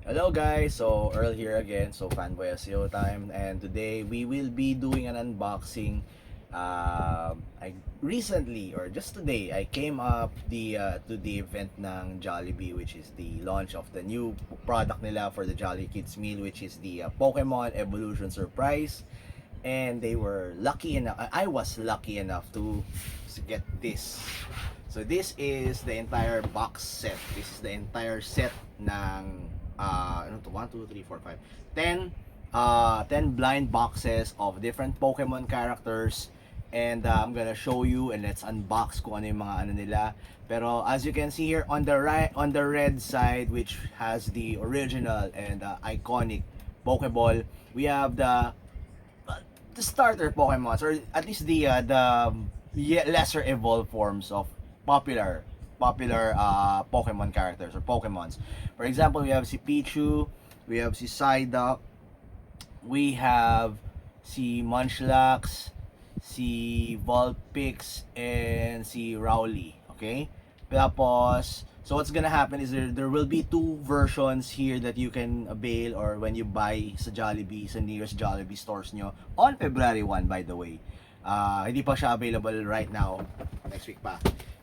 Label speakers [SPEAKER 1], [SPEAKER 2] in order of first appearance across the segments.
[SPEAKER 1] Hello guys, so Earl here again, so Fanboy SEO time, and today we will be doing an unboxing. I recently, or just today, I came up to the event ng Jollibee, which is the launch of the new product nila for the Jolly Kids meal, which is the Pokemon Evolution Surprise. And they were lucky enough, I was lucky enough to get this. So this is the entire box set. This is the entire set ng ano to, 1, 2, 3, 4, 5, 10 10 blind boxes of different Pokemon characters, and I'm gonna show you and let's unbox kung ano yung mga ano nila. Pero as you can see here on the right, on the red side, which has the original and iconic Pokeball, we have the starter Pokemons, or at least the lesser evolved forms of popular Pokemon characters or Pokemons. For example, we have si Pichu, we have si Psyduck, we have si Munchlax, si Vulpix, and si Rowlet. Okay? Tapos, so what's gonna happen is there will be two versions here that you can avail or when you buy sa Jollibee, sa nearest Jollibee stores nyo on February 1, by the way. Hindi pa siya available right now, next week pa.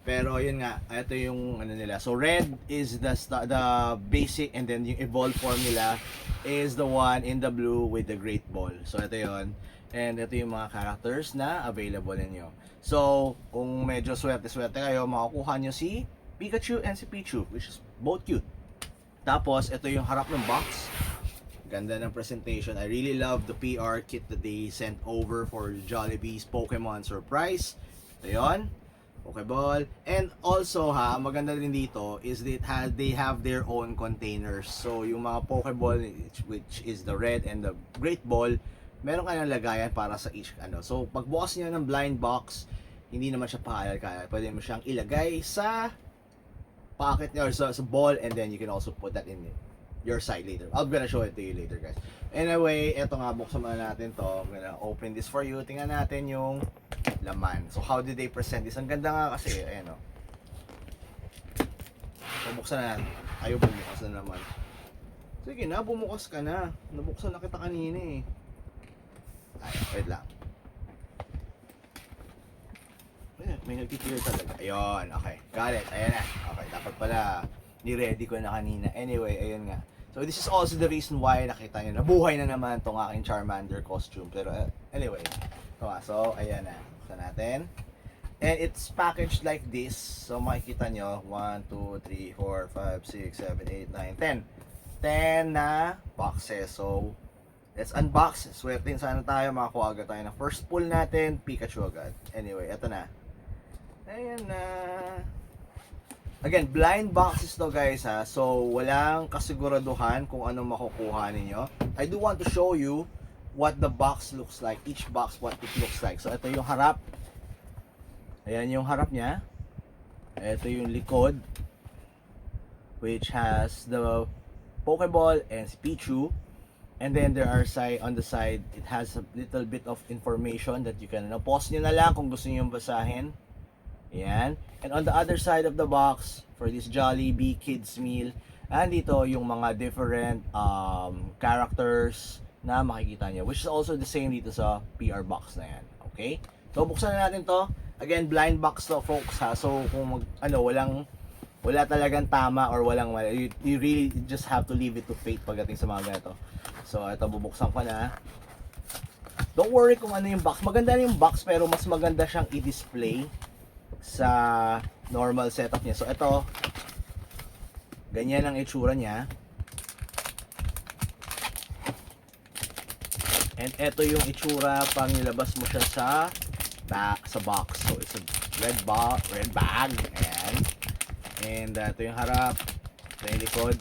[SPEAKER 1] Pero yun nga, ito yung ano nila. So red is the basic, and then yung evolved form nila is the one in the blue with the great ball. So ito yun. And ito yung mga characters na available ninyo. So kung medyo swerte-swerte kayo, makukuha nyo si Pikachu and si Pichu, which is both cute. Tapos ito yung harap ng box. Ganda ng presentation. I really love the PR kit that they sent over for Jollibee's Pokemon Surprise. Ito yun. Pokeball. And also maganda din dito is that they have their own containers. So yung mga Pokeball, which is the red and the great ball, meron kayong lagayan para sa each ano. So pagbukas niyo ng blind box, hindi naman siya pahalal-kalal. Pwede mo siyang ilagay sa pocket niyo or sa ball, and then you can also put that in your side later. I'm gonna show it to you later, guys. Anyway, eto nga, buksan muna natin to. I'm gonna open this for you. Tingnan natin yung laman. So how did they present this? Ang ganda nga kasi, ayan o. So buksan na natin. Ayaw bumukas na naman. Sige na, bumukas ka na. Nabuksan na kita kanina eh. Ay, wait lang. May nagtitira talaga. Ayun, okay. Got it. Ayan na. Okay, dapat pala ni-ready ko na kanina. Anyway, ayun nga. So this is also the reason why nakita nyo, nabuhay na naman itong aking Charmander costume. Pero anyway, so ayan na. Buksan natin. And it's packaged like this. So makikita nyo, 1, 2, 3, 4, 5, 6, 7, 8, 9, 10. 10 na boxes. So let's unbox. Swertein sana tayo, makakuha agad tayo ng first pull natin, Pikachu agad. Anyway, eto na. Ayan na. Again, blind boxes to guys so walang kasiguraduhan kung anong makukuha ninyo. I do want to show you what the box looks like, each box what it looks like. So ito yung harap, ayan yung harap niya, ito yung likod, which has the Pokeball and Pichu, and then there are on the side, it has a little bit of information that you can pause nyo na lang kung gusto nyo basahin. Ayan. And on the other side of the box, for this Jollibee Kids Meal, andito yung mga different characters na makikita nyo, which is also the same dito sa PR box na yan. Okay? So, buksan na natin to. Again, blind box to, folks So, kung wala talagang tama or walang mali, you really just have to leave it to fate pagdating sa mga ganito. So, ito, bubuksan ko na. Don't worry kung ano yung box. Maganda na yung box, pero mas maganda siyang i-display sa normal setup niya. So ito, ganyan ang itsura niya. And ito yung itsura pag nilabas mo siya sa box. So it's a red bag. Ayan. And ito yung harap. Ito yung likod.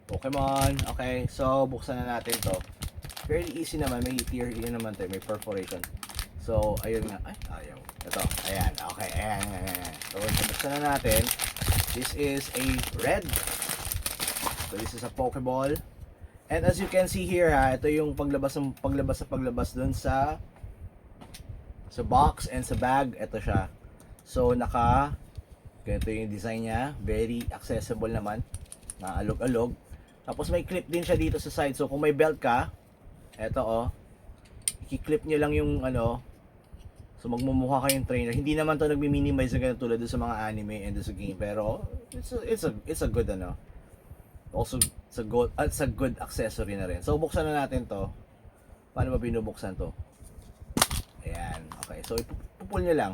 [SPEAKER 1] Pokemon. Okay, so buksan na natin to. Very easy naman. May tear naman to. May perforation. So ayun nga. Ay, ayaw. Ito, ayan, okay, ayan. So, buksan na natin. This is a red. So, this is a Pokeball. And as you can see here, ito yung paglabas dun sa box and sa bag. Ito siya. So, ganito yung design niya. Very accessible naman. Naalog-alog. Tapos may clip din siya dito sa side. So kung may belt ka, eto oh, i-clip nyo lang yung ano. So magmumukha kayong trainer. Hindi naman to nagmi-minimize na ganun tulad doon sa mga anime and sa game. Pero it's a good ano. Also it's a good accessory na rin. So buksan na natin to. Paano ba binubuksan to? Ayan. Okay. So ipupul nyo lang.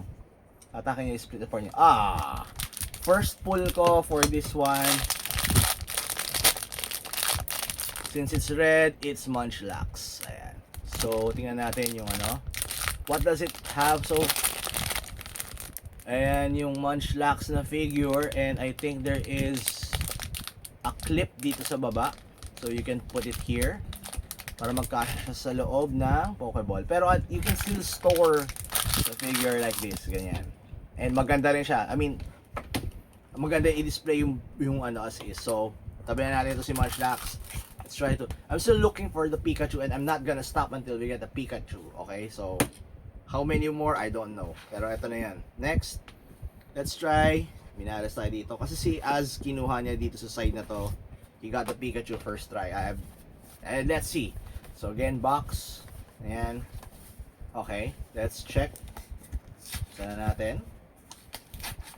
[SPEAKER 1] Atake nyo yung split apart nyo. First pull ko for this one. Since it's red, it's Munchlax. Ayan. So, tingnan natin yung ano. What does it have? So, ayan yung Munchlax na figure. And I think there is a clip dito sa baba. So, you can put it here. Para magkasya siya sa loob ng Pokeball. Pero you can still store the figure like this. Ganyan. And maganda rin siya. I mean, maganda i-display yung ano as is. So, tabi na natin ito si Munchlax. Let's try to. I'm still looking for the Pikachu and I'm not gonna stop until we get the Pikachu. Okay, so how many more? I don't know. Pero ito na yan. Next, let's try. Minalas tayo dito. Kasi si Az, kinuha niya dito sa side na to. He got the Pikachu first try. And let's see. So again, box. Ayan. Okay, let's check. Sana natin.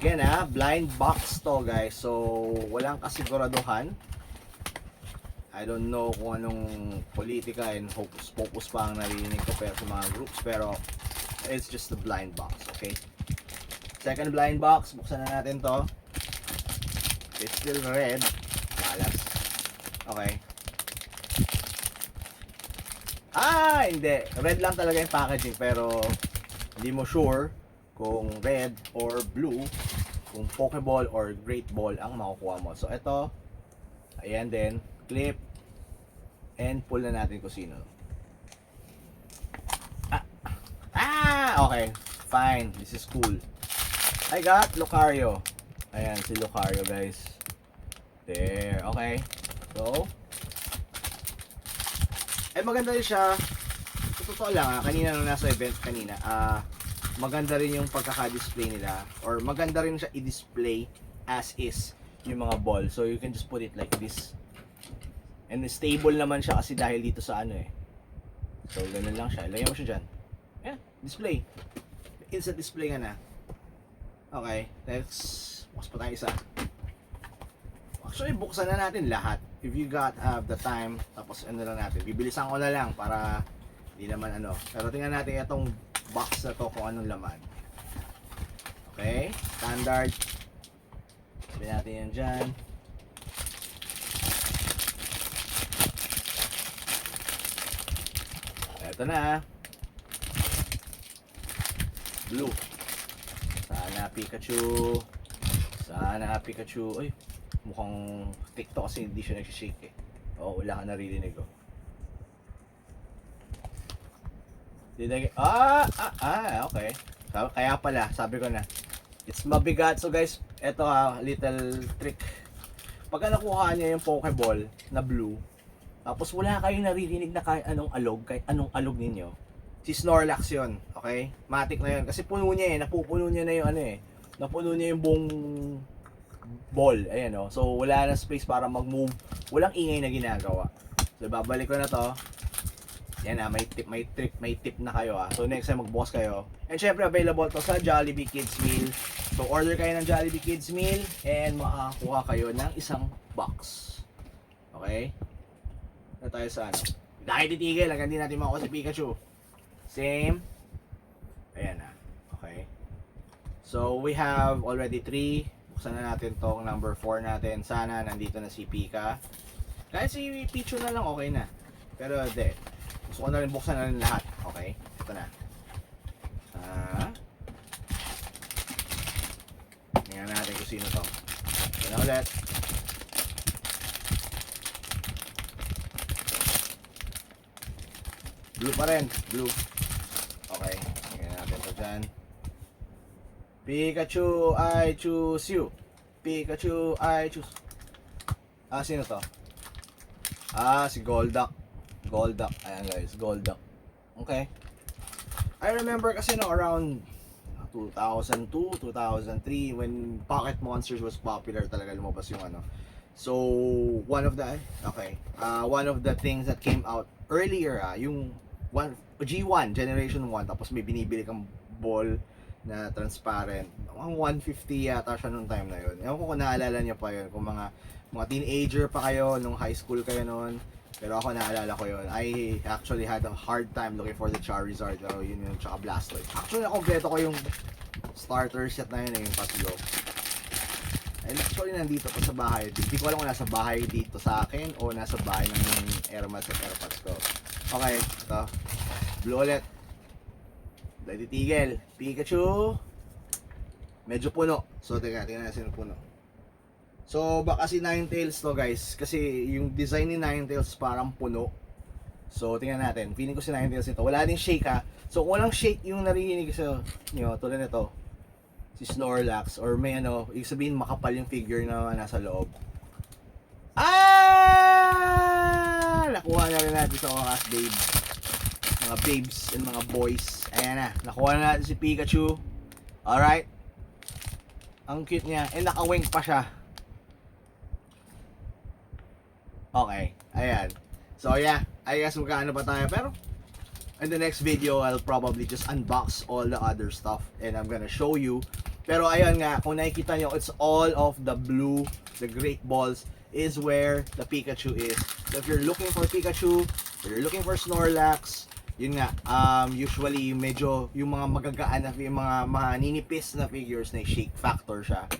[SPEAKER 1] Again blind box to guys. So walang kasiguraduhan. I don't know kung anong politika and hocus pocus pa ang narinig ko pero sa mga groups, pero it's just a blind box, okay? Second blind box, buksan na natin to. It's still red. Malas. Okay. Hindi. Red lang talaga yung packaging pero hindi mo sure kung red or blue, kung Pokeball or Great Ball ang makukuha mo. So ito, ayan din, clip, and pull na natin kung sino. Okay, fine, this is cool. I got Lucario. Ayan, si Lucario guys. There, okay. So, maganda rin siya. Totoo lang kanina nung nasa event kanina, maganda rin yung pagkaka-display nila, or maganda rin siya i-display as is yung mga ball. So you can just put it like this. And stable naman siya kasi dahil dito sa ano eh. So ganun lang siya. Lagyan mo siya dyan. Yeah, display. Instant display ka na. Okay, let's bukas pa tayo isa. Actually, buksan na natin lahat. If you have the time, tapos ano lang natin. Bibilisan ko na lang para hindi naman ano. Pero tingnan natin itong box na to kung anong laman. Okay, standard. Sabi natin yan dyan. Ito na. Blue. Sana Pikachu. Sana Pikachu. Uy, mukhang TikTok kasi hindi siya nagsishake eh. Oo, wala ka naririnig oh. Okay. Kaya pala, sabi ko na. It's mabigat. So guys, eto little trick. Pagka nakuha niya yung Pokeball na blue, tapos wala kayong naririnig na kahit anong alog ninyo, si Snorlax yun, okay? Matik na yun. Kasi puno niya napupuno niya na yung ano eh. Napuno niya yung buong ball. Ayan o. So wala na space para mag-move. Walang ingay na ginagawa. So babalik ko na to. Yan may tip na kayo So next time magbukas kayo. And syempre available to sa Jollibee Kids Meal. So order kayo ng Jollibee Kids Meal and makakakuha kayo ng isang box. Okay? Na tayo sa ano. Dahil titigil, hanggang di natin makuha si Pikachu. Same. Ayan na. Okay. So we have already 3. Buksan na natin tong number 4 natin. Sana nandito na si Pika. Kahit si Pichu na lang okay na. Pero hindi. Gusto ko na rin buksan na rin lahat. Okay? Ito na. Tingnan natin kung sino to. Ito na ulit. Blue pa rin. Blue. Okay. Tingnan natin ito dyan. Pikachu, I choose you. Pikachu, I choose. Sino to? Si Golduck. Golduck. Ayan guys, Golduck. Okay. I remember kasi no around 2002, 2003 when Pocket Monsters was popular talaga lumabas yung ano. So, one of the things that came out earlier, yung G1, Generation 1, tapos may binibili kang ball na transparent. Ang 150 yata siya nung time na yun. Ewan ko kung naalala niyo pa yun, kung mga teenager pa kayo, nung high school kayo noon. Pero ako naalala ko yun. I actually had a hard time looking for the Charizard, pero yun yung tsaka Blastoise. Actually, nakompleto ko yung starter set na yun, yung tatlo. And actually, nandito pa sa bahay. Hindi ko alam kung nasa bahay dito sa akin o nasa bahay ng Airmads at Airpods ko. Okay, ito. Blue ulit. Dahil titigil. Pikachu. Medyo puno. So, tingnan natin yung puno. So, baka si Ninetales to, guys. Kasi yung design ni Ninetales parang puno. So, tingnan natin. Feeling ko si Ninetales ito. Wala din shake, ha. So, kung walang shake yung narinig sa nyo, tulad nito, si Snorlax, or may ibig sabihin makapal yung figure na nasa loob. Nakuha na rin natin sa wakas, babe. Mga babes and mga boys. Ayan na, nakuha na natin si Pikachu. Alright. Ang cute niya. And naka-wing pa siya. Okay, ayan. So yeah, I guess magkaano pa tayo. Pero in the next video, I'll probably just unbox all the other stuff and I'm gonna show you. Pero ayun nga, kung nakikita nyo, it's all of the blue, the great balls is where the Pikachu is. So if you're looking for Pikachu, or you're looking for Snorlax, yun nga, usually medyo yung mga magagaan na, yung mga maninipis na figures na shake factor siya.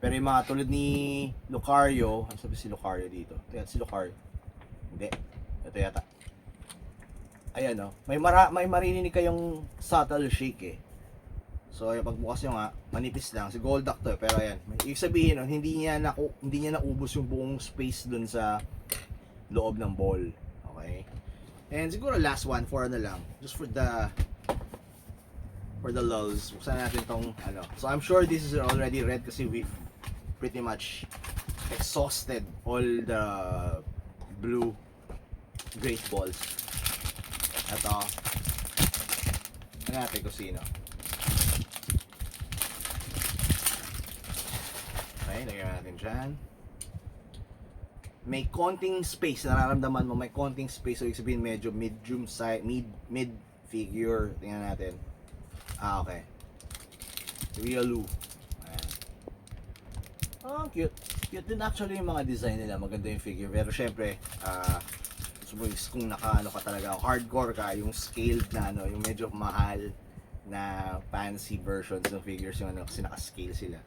[SPEAKER 1] Pero yung mga tulad ni Lucario, ano sabi si Lucario dito? Ito si Lucario. Hindi, ito yata. Ayan may maririnig kayong subtle shake eh. So yung pagbukas nyo nga, manipis lang. Si Golduck to, pero ayan. Ibig sabihin nun, hindi niya naubos yung buong space dun sa loob ng ball. Okay? And siguro last one, for ano lang. Just for the lulz. Buksan natin tong So I'm sure this is already read kasi we've pretty much exhausted all the blue great balls. Ito. Ano natin kung sino. Okay, lagyan natin dyan. May konting space, nararamdaman mo may konting space, so ibig sabihin medyo medium size, mid figure. Tingnan natin. Okay. Riolu. Ayan. Oh, cute. Cute din actually yung mga design nila, maganda yung figure. Pero syempre, kung naka ka talaga, hardcore ka, yung scaled na yung medyo mahal na fancy versions ng figures yung kasi naka-scale sila.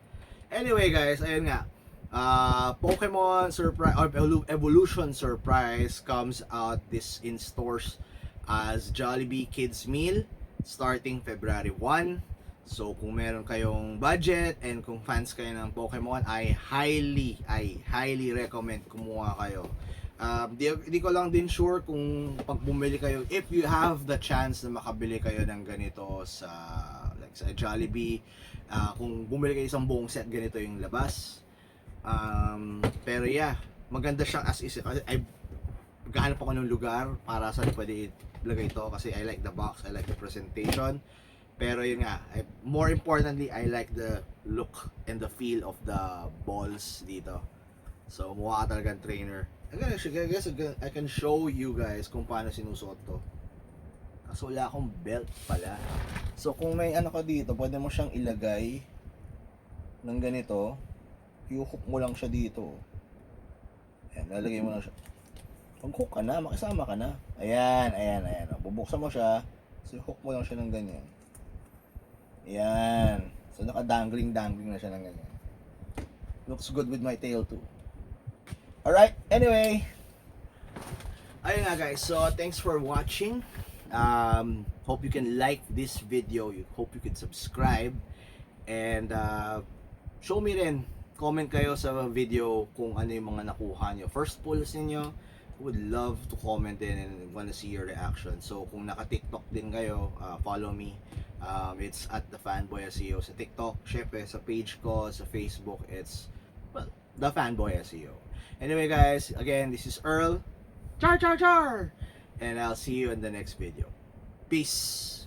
[SPEAKER 1] Anyway guys, ayun nga. Pokemon Surprise or Evolution Surprise comes out this in stores as Jollibee Kids Meal starting February 1. So kung meron kayong budget and kung fans kayo ng Pokemon, I highly recommend kumuha kayo. Di ko lang din sure kung pag bumili kayo, if you have the chance na makabili kayo ng ganito sa Jollibee, kung bumili kayo isang buong set, ganito yung labas. Pero yeah, maganda siyang as is. Ay, maghahanap ako ng lugar para saan pwede ilagay ito kasi I like the box, I like the presentation. Pero yun nga, more importantly, I like the look and the feel of the balls dito. So, mukha ka talagang trainer. I guess I can show you guys kung paano sinusuot to. Kaso wala akong belt pala. So kung may ka dito, pwede mo siyang ilagay ng ganito. I-hook mo lang siya dito. Ayan, lalagay mo lang siya. Mag-hook ka na, makisama ka na. Ayan. Bubuksan mo siya. So i-hook mo lang siya ng ganyan. Ayan. So naka-dangling na siya ng ganyan. Looks good with my tail too. Alright, anyway. Ayun nga guys, so thanks for watching. Hope you can like this video. Hope you can subscribe. And show me rin, comment kayo sa video kung ano yung mga nakuha nyo. First pulls ninyo, would love to comment in and want to see your reaction. So kung naka-TikTok din kayo, follow me. It's at the Fanboy SEO sa TikTok. Syempre sa page ko, sa Facebook, it's the Fanboy SEO. Anyway guys, again, this is Earl. Char! And I'll see you in the next video. Peace!